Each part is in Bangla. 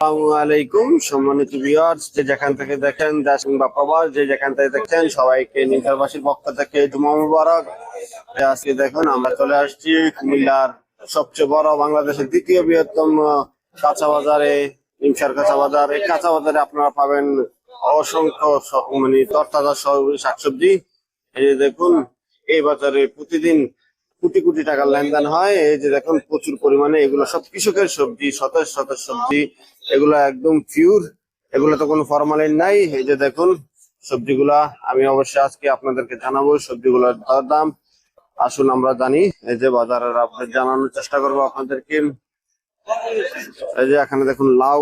আসসালামু আলাইকুম সম্মানিত ভিউয়ার্স, যে যেখান থেকে দেখেন দেশ কিংবা প্রবাস, যে যেখান থেকে দেখেন সবাইকে নিজারবাসীর পক্ষ থেকে জুমা মুবারক। আজকে দেখুন আমরা চলে আসছি কুমিল্লার সবচেয়ে বড় বাংলাদেশের দ্বিতীয় বৃহত্তম কাঁচা বাজারে, নিমসার কাঁচা বাজার। এই কাঁচা বাজারে আপনারা পাবেন অসংখ্য মানে তরতাজা শাকসবজি। এই যে দেখুন, এই বাজারে প্রতিদিন কোটি কোটি টাকার লেনদেন হয়। এই যে দেখুন প্রচুর পরিমাণে এগুলো সব কৃষকের সবজি, সতেজ সতেজ সবজি, এগুলো একদম পিওর, এগুলো তো কোনো ফরমালিন নাই। এই যে দেখুন সবজিগুলা আমি অবশ্যই আজকে আপনাদেরকে জানাবো সবজিগুলোর দাম। আসুন আমরা জানি, এই যে বাজারের আপনাদের জানানোর চেষ্টা করবো আপনাদেরকে। এই যে এখানে দেখুন লাউ,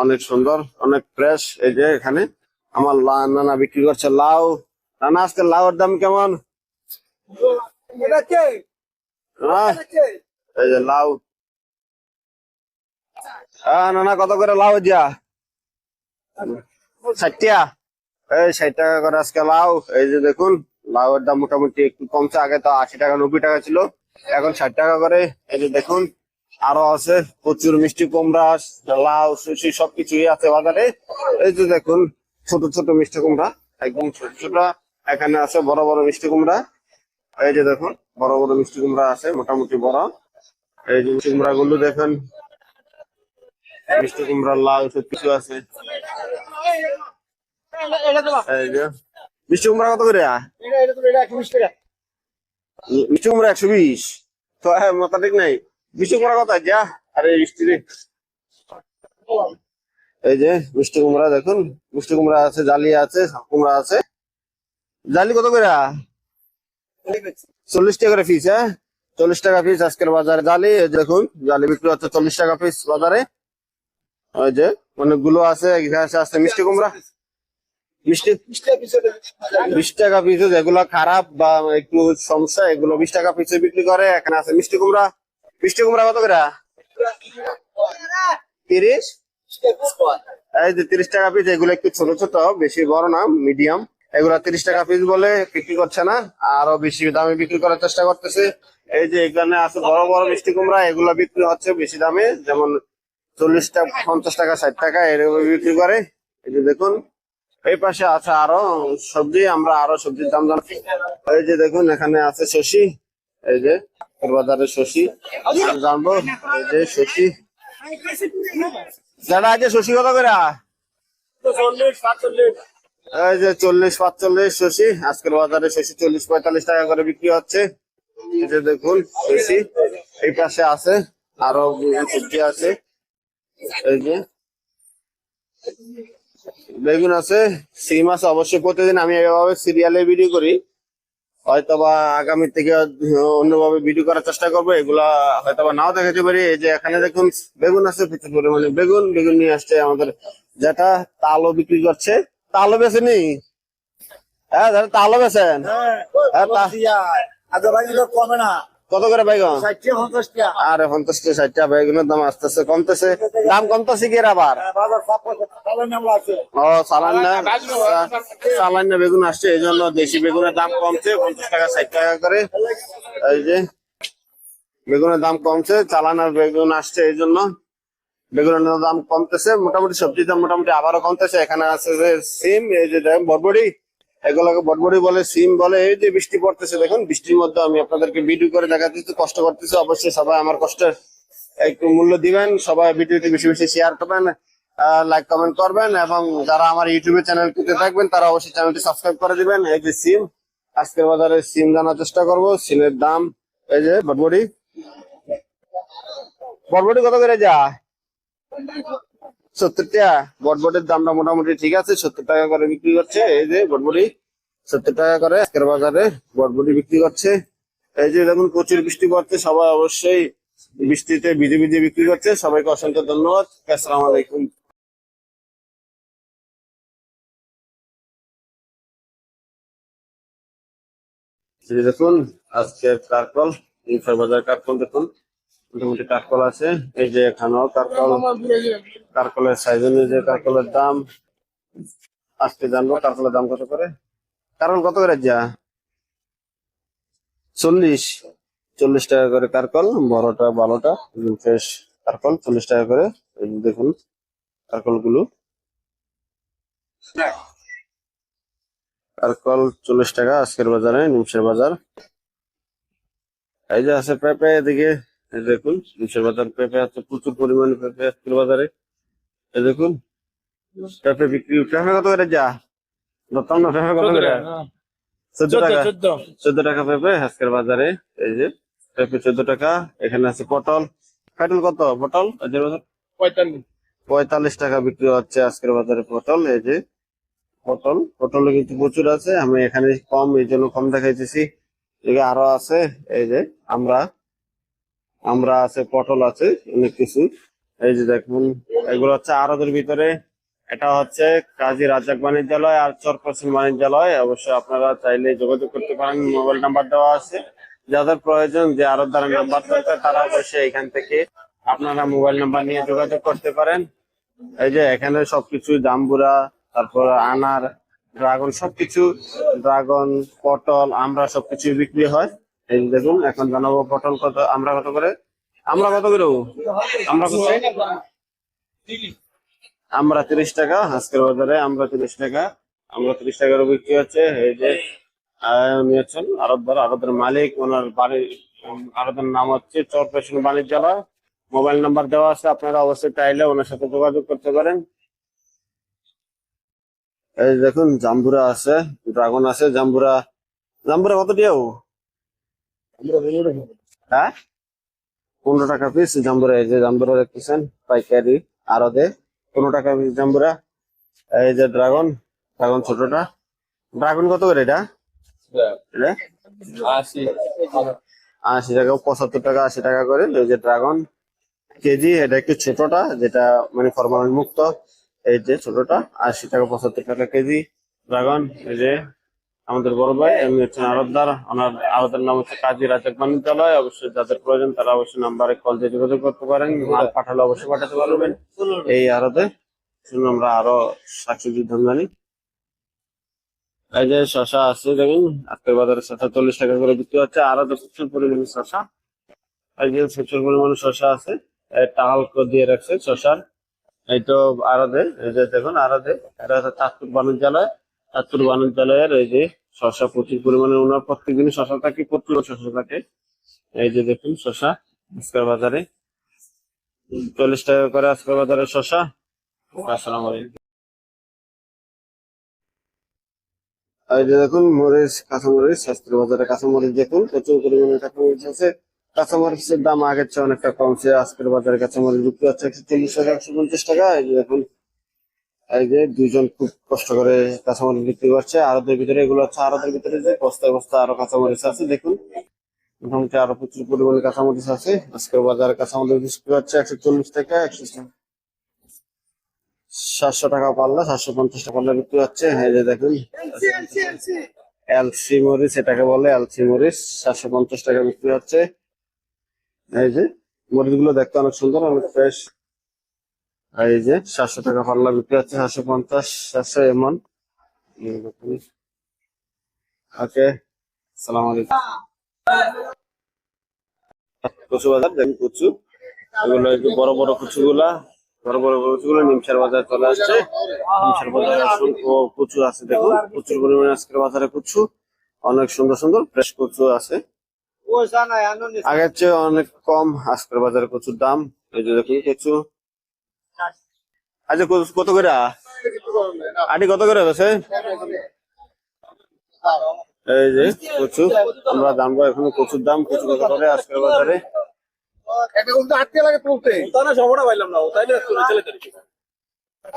অনেক সুন্দর, অনেক ফ্রেশ। এই যে এখানে আমার নানা বিক্রি করছে লাউ। নানা, আজকে লাউর দাম কেমন? এই যে লাউ, নানা কত করে লাউ? যা 60 টাকা। এই 60 টাকা করে আজকে লাউ। এই যে দেখুন লাউয়ের দাম মোটামুটি একটু কমছে, আগে তো 80 টাকা 90 টাকা ছিল, এখন 60 টাকা করে। এই যে দেখুন আরো আছে প্রচুর মিষ্টি কুমড়া, লাউ, সুশি সবকিছুই আছে বাজারে। এই যে দেখুন ছোট ছোট মিষ্টি কুমড়া, একদম ছোট ছোট। এখানে আছে বড় বড় মিষ্টি কুমড়া। এই যে দেখুন বড় বড় মিষ্টি কুমড়া আছে, মোটামুটি বড়। এই যে মিষ্টি কুমড়া গুলো দেখেন, মিষ্টি কুমড়া, লাউ সবকিছু আছে। এই যে মিষ্টি কুমড়া কত করে? মিষ্টি কুমড়া 120। তো মাথা ঠিক নাই, মিষ্টি কুমড়া কত? যা আরে মিষ্টি রে। এই যে মিষ্টি কুমড়া দেখুন, মিষ্টি কুমড়া আছে, জালি আছে, কুমড়া আছে। জালি কত করে? 40 টাকা করে পিস। 40 টাকা পিস আজকের বাজারে জালি। এই দেখুন জালি বিক্রি হচ্ছে 40 টাকা পিস বাজারে। ওই যে অনেকগুলো আছে, এখানে আছে মিষ্টি কুমড়া, মিষ্টি 20 টাকা পিস। যেগুলো খারাপ বা একটু সমস্যা, এগুলো 20 টাকা পিসে বিক্রি করে। এখানে আছে মিষ্টি কুমড়া। মিষ্টি কুমড়া কত করে? 30। এই যে 30 টাকা পিস। এগুলো একটু ছোট ছোট, বেশি বড় না, মিডিয়াম। এগুলা 30 টাকা পিস বলে বিক্রি করছে না, আরো বেশি দামে বিক্রি করার চেষ্টা করতেছে। এই যে এখানে আছে বড় বড় মিষ্টি কুমড়া, এগুলা বিক্রি হচ্ছে বেশি দামে, যেমন 40 টাকা, 50 টাকা, 60 টাকা এরকম বিক্রি করে। এই যে দেখুন এই পাশে আছে আরো সবজি, আমরা আরো সবজির দাম জানছি। এই যে দেখুন এখানে আছে শসি। এই যে বাজারে শসি জানবো। এই যে শসি, দাদা আজকে শসি কত করে? এই যে 40-45 শসি আজকের বাজারে। শসি 40-45 টাকা করে বিক্রি হচ্ছে। এই যে দেখুন শসি। এই পাশে আছে আরো সবজি আছে। এই যে বেগুন আছে, সিম আছে। অবশ্যই প্রতিদিন আমি এভাবে সিরিয়ালে ভিডিও করি, হয়তোবা আগামী থেকে অন্যভাবে ভিডিও করার চেষ্টা করবো। এগুলা হয়তোবা নাও দেখাতে পারি। এই যে এখানে দেখুন বেগুন আছে প্রচুর পরিমাণে। বেগুন বেগুন নিয়ে আসছে আমাদের যেটা তালও বিক্রি করছে। তালও বেছে নি? হ্যাঁ তালও বেছেন? কমে না। কত করে বাইগন? আরে 50 টাকা 60 টাকা। বেগুনের দাম আস্তে আস্তে কমতেছে, দাম কমতেছে কি আবার? ও চালান না, চালান না বেগুন আসছে, এই জন্য দেশি বেগুনের দাম কমছে 50 টাকা 60 টাকা করে। এই যে বেগুনের দাম কমছে, চালানোর বেগুন আসছে, এই জন্য বেগুনের দাম কমতেছে। মোটামুটি সবজির দাম মোটামুটি আবারও কমতেছে। এখানে আছে যে সিম, এই যে বরবটি, এগুলোকে বটবটি বলে, সিম বলে। এই যে বৃষ্টি পড়তেছে দেখুন, বৃষ্টির মধ্যে আমি আপনাদেরকে ভিডিও করে দেখাচ্ছি, কষ্ট করতেছি। অবশ্যই সবাই আমার কষ্টের একটু মূল্য দিবেন, সবাই ভিডিওটি বেশি বেশি শেয়ার করবেন, লাইক কমেন্ট করবেন, এবং যারা আমার ইউটিউবে চ্যানেলটিতে থাকবেন তারা অবশ্যই চ্যানেলটি সাবস্ক্রাইব করে দিবেন। এই যে সিম, আজকের বাজারে সিম জানার চেষ্টা করব, সিমের দাম। এই যে বটবটি, বটবটি কত করে যা? 70 টাকা। বটবটির দামটা মোটামুটি ঠিক আছে, 70 টাকা করে বিক্রি করছে। এই যে বটবটি 70 টাকা করে আজকের বাজারে বটবটি বিক্রি করছে। এই যে দেখুন প্রচুর বৃষ্টি পড়ছে, সবাই অবশ্যই বৃষ্টিতে ভিজে ভিজে বিক্রি করছে। সবাইকে অসংখ্য ধন্যবাদ। আসসালামু আলাইকুম। দেখুন আজকের কারকল, বাজার কারকল দেখুন মোটামুটি কারকল আছে। এই যে এখানেও কারকল, কারকলের সাইজ অনুযায়ী কারকলের দাম আজকে জানবো। কারকলের দাম কত করে? কারকল কত করে যা? 40 টাকা করে কারকল, বড়টা ভালোটা ফ্রেশ কারকল 40 টাকা করে। দেখুন কারকল গুলো, কারকল 40 টাকা আজকের বাজারে, নিমসের বাজার। এই যে আছে পেঁপে, এদিকে এই দেখুন নিমসের বাজার পেঁপে আছে, প্রচুর পরিমাণে পেঁপে আজকের বাজারে। এই দেখুন পেঁপে বিক্রি, পেঁপে কত করে যা দত্তম না, পেঁপে কত করে? 14 টাকা, 14 টাকা পেঁপে আজকের বাজারে। এই যে পেঁপে 14 টাকা। এখানে আছে পটল, পটল কত? পটল আজকের বাজার 45 টাকা বিক্রি হচ্ছে আজকের বাজারে পটল। এই যে পটল, পটল কিন্তু প্রচুর আছে, আমি এখানে কম এই জন্য কম দেখাইতেছি। এদিকে আরো আছে, এই যে আমরা আমরা আছে, পটল আছে অনেক কিছু। এই যে দেখুন এগুলো হচ্ছে আড়তের ভিতরে। এটা হচ্ছে কাজী রাজ্জাক বাণিজ্যালয় আর চরপসিং বাণিজ্যালয়। অবশ্যই আপনারা চাইলে যোগাযোগ করতে পারেন, মোবাইল নাম্বার দেওয়া আছে। যাদের প্রয়োজন, যে আড়তদারের নাম্বার দরকার, তারা অবশ্যই এখান থেকে আপনারা মোবাইল নাম্বার নিয়ে যোগাযোগ করতে পারেন। এই যে এখানে সবকিছু জাম্বুরা, তারপর আনার, ড্রাগন, সবকিছু, ড্রাগন, পটল, আমরা সবকিছু বিক্রি হয়। এই যে দেখুন এখন জানাবো পটল কত, আমরা কত করে, আমরা কত করে, আমরা কত, আমরা 30 টাকা আজকের বাজারে, আমরা 30 টাকা, আমরা 30 টাকার বিক্রি হচ্ছে। এই যে নিয়েছেন আড়তদার, আড়তের মালিক, ওনার বাড়ির আড়তের নাম হচ্ছে চরপেশন বাণিজ্যালয়। মোবাইল নাম্বার দেওয়া আছে, আপনারা অবশ্যই চাইলে ওনার সাথে যোগাযোগ করতে পারেন। এই দেখুন জাম্বুরা আছে, ড্রাগন আছে, জাম্বুরা, জাম্বুরা কত দিও? হ্যাঁ 15 টাকা পিস জাম্বুরা। এই যে জাম্বুরা দেখতেছেন পাইকারি আড়তে 15 টাকা পিস জাম্বুরা। এই যে ড্রাগন, ড্রাগন ছোটটা, ড্রাগন কত করে এটা? এটা 80 টাকা, 75 টাকা, 80 টাকা করে। এই যে ড্রাগন কেজি, এটা একটু ছোটটা, যেটা মানে ফরমালিন মুক্ত। এই যে ছোটটা 80 টাকা, 75 টাকা কেজি ড্রাগন। এই যে আমাদের বড় ভাই, এমনি হচ্ছেন আড়তদার, ওনার আড়তের নাম হচ্ছে কাজী রাজ্জাক বাণিজ্যালয়। অবশ্যই যাদের প্রয়োজন তারা অবশ্যই নাম্বারে কল দিয়ে যোগাযোগ করতে পারেন, মাল পাঠালে অবশ্যই পাঠাতে পারবেন এই আড়তে। শুনুন আমরা আরো শাকসবজির দাম জানি। এই যে শশা আছে দেখুন, আজকের বাজারে শশা 40 টাকা করে বিক্রি হচ্ছে, আরো তো প্রচুর পরিমাণে শশা। এই যে প্রচুর পরিমাণে শশা আছে, টাল দিয়ে রাখছে শশার। এই তো আরদে, এই যে দেখুন আরদে, এটা হচ্ছে চাঁদপুর বাণিজ্যালয়, চাঁদপুর বাণিজ্যালয়ের। এই যে শশা প্রচুর পরিমাণে, ওনার প্রত্যেকদিনই শশা থাকে, প্রচুর শশা থাকে। এই যে দেখুন শশা আজকের বাজারে 40 টাকা করে আজকের বাজারে শশা। আসসালামু আলাইকুম। এই যে দেখুন মরিচ, কাঁচামরিচ আজকের বাজারে, কাঁচামরিচ দেখুন প্রচুর পরিমাণে কাঁচামরিচ আছে। কাঁচামরিচের দাম আগের চেয়ে অনেকটা কমছে আজকের বাজারে। কাঁচামরিচ বিক্রি হচ্ছে 140 টাকা, 150 টাকা। এই যে দেখুন, এই যে দুইজন খুব কষ্ট করে কাঁচামরিচ বিক্রি করছে আড়তের ভিতরে। এগুলো হচ্ছে আড়তের ভিতরে, যে বস্তায় বস্তায় আরো কাঁচামরিচ আছে দেখুন। মোটামুটি আরো প্রচুর পরিমাণে কাঁচামরিচ আছে আজকের বাজারে। কাঁচামরিচ বিক্রি হচ্ছে 140 টাকা, 700 টাকা পাল্লা, 750 টাকা পাল্লা বিক্রি হচ্ছে। এই যে দেখুন এলসি মরিচ, এটাকে বলে এলসি মরিচ, 750 টাকা বিক্রি হচ্ছে। এই যে মরিচ গুলো দেখতে অনেক সুন্দর, অনেক ফ্রেশ। এই যে 700 টাকা পাল্লা বিক্রি হচ্ছে, 750, 700 এমন। ওকে, আসসালামু আলাইকুম। কচু বাজার দেখুন, কচু এগুলো একটু বড় বড় কচু গুলা, বড় বড় কচু গুলো নিমসার বাজার চলে আসছে। নিমসার বাজারে অসংখ্য কচু আছে দেখুন, প্রচুর পরিমাণে আজকের বাজারে কচু, অনেক সুন্দর সুন্দর ফ্রেশ কচু আছে। আগের চেয়ে অনেক কম আজকের বাজারে কচুর দাম। এই যে দেখুন কচু, আচ্ছা কচু কত করে আটি, কত করে আছে? এই যে কচু, আমরা জানবো এখন কচুর দাম, কচু কত করে আজকের বাজারে।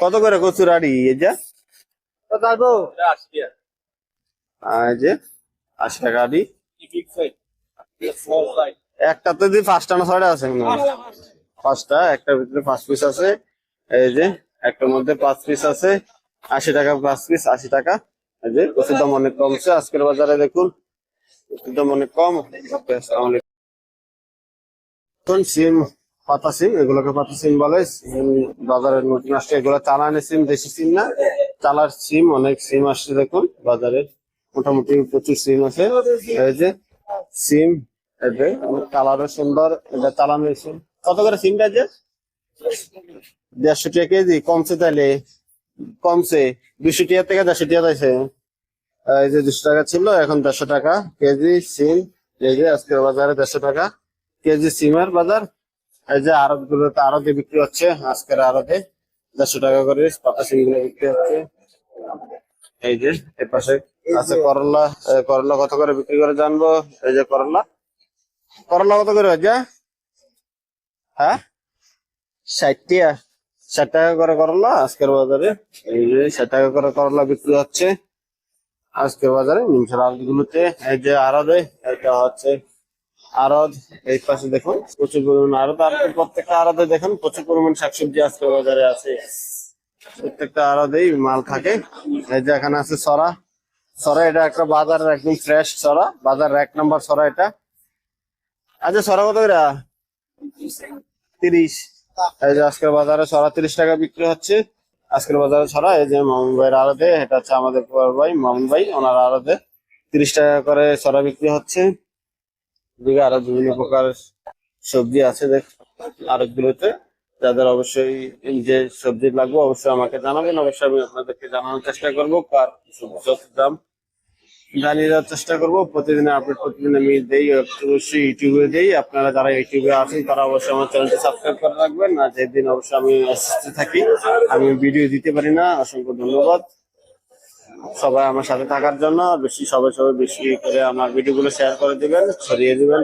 কত করে কচুর আড়ি? এই যে এই যে 80 টাকা আড়ি। একটাতে যদি 5টা না 6টা আছে, 5টা, একটার ভিতরে 5 পিস আছে। এই যে একটার মধ্যে 5 পিস আছে, 80 টাকা 5 পিস, 80 টাকা। এই যে কচুর দাম অনেক কমছে আজকের বাজারে দেখুন, কচুর দাম অনেক কম। আসসালামু আলাইকুম। এখন সিম, পাতা সিম, এগুলোকে পাতা সিম বলে। বাজারে নতুন আসছে এগুলো, চালানি সিম, দেশি সিম না, চালার সিম। অনেক সিম আসছে দেখুন বাজারে, মোটামুটি প্রচুর সিম আছে। এই যে সিম, এই যে অনেক কালারও সুন্দর, এটা চালানি সিম। কত করে সিমটা? যে 150 টাকা কেজি কমছে তাইলে, কমছে 200 টাকা থেকে 150 টাকা আছে। এই যে 200 টাকা ছিল এখন 150 টাকা কেজি সিম। এই যে আজকের বাজারে 150 টাকা কেজি সিমের বাজার। এই যে আড়ত গুলোতে আড়তে বিক্রি হচ্ছে, আজকের আড়তে 150 টাকা করে পাতা সিম গুলো বিক্রি হচ্ছে। এই যে এই পাশে আছে করলা, করলা কত করে বিক্রি করে জানবো। এই যে করলা, করলা কত করে ভাইয়া? হ্যাঁ, 60 টাকা, 60 টাকা করে করলা আজকের বাজারে। এই যে 60 টাকা করে করলা বিক্রি হচ্ছে আজকের বাজারে নিমসার আড়ত গুলোতে। এই যে আড়তে, এটা হচ্ছে আড়ত। এই পাশে দেখুন প্রচুর পরিমাণ আড়ত, আর প্রত্যেকটা আড়তে দেখুন প্রচুর পরিমাণ শাকসবজি আজকের বাজারে আছে। প্রত্যেকটা আড়তেই মাল থাকে। এই যে এখানে আছে সরা, সরা এটা একটা বাজারের একদম ফ্রেশ সরা, বাজারের 1 নম্বর সরা এটা। আচ্ছা সরা কত করে? 30। এই যে আজকের বাজারে সরা 30 টাকা বিক্রি হচ্ছে আজকের বাজারে ছড়া। এই যে মামুন ভাইয়ের আড়তে, এটা হচ্ছে আমাদের বড় ভাই মামুন ভাই, ওনার আড়তে 30 টাকা করে ছড়া বিক্রি হচ্ছে। এদিকে আরো বিভিন্ন প্রকার সবজি আছে দেখ আড়ত গুলোতে। যাদের অবশ্যই এই যে সবজি লাগবে অবশ্যই আমাকে জানাবেন, অবশ্যই আমি আপনাদেরকে জানানোর চেষ্টা করবো কার সবজির দাম জানিয়ে দেওয়ার চেষ্টা করবো। প্রতিদিন আপডেট প্রতিদিন আমি দেই, অবশ্যই ইউটিউবে দেই। আপনারা যারা ইউটিউবে আছেন তারা অবশ্যই আমার চ্যানেলটি সাবস্ক্রাইব করে রাখবেন। আর যেদিন অবশ্যই আমি অসুস্থ থাকি, আমি ভিডিও দিতে পারি না, অসংখ্য ধন্যবাদ সবাই আমার সাথে থাকার জন্য। বেশি সবাই বেশি করে আমার ভিডিও গুলো শেয়ার করে দিবেন, ছড়িয়ে দিবেন।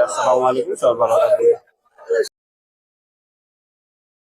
আসসালামু আলাইকুম, সবাই ভালো থাকবেন।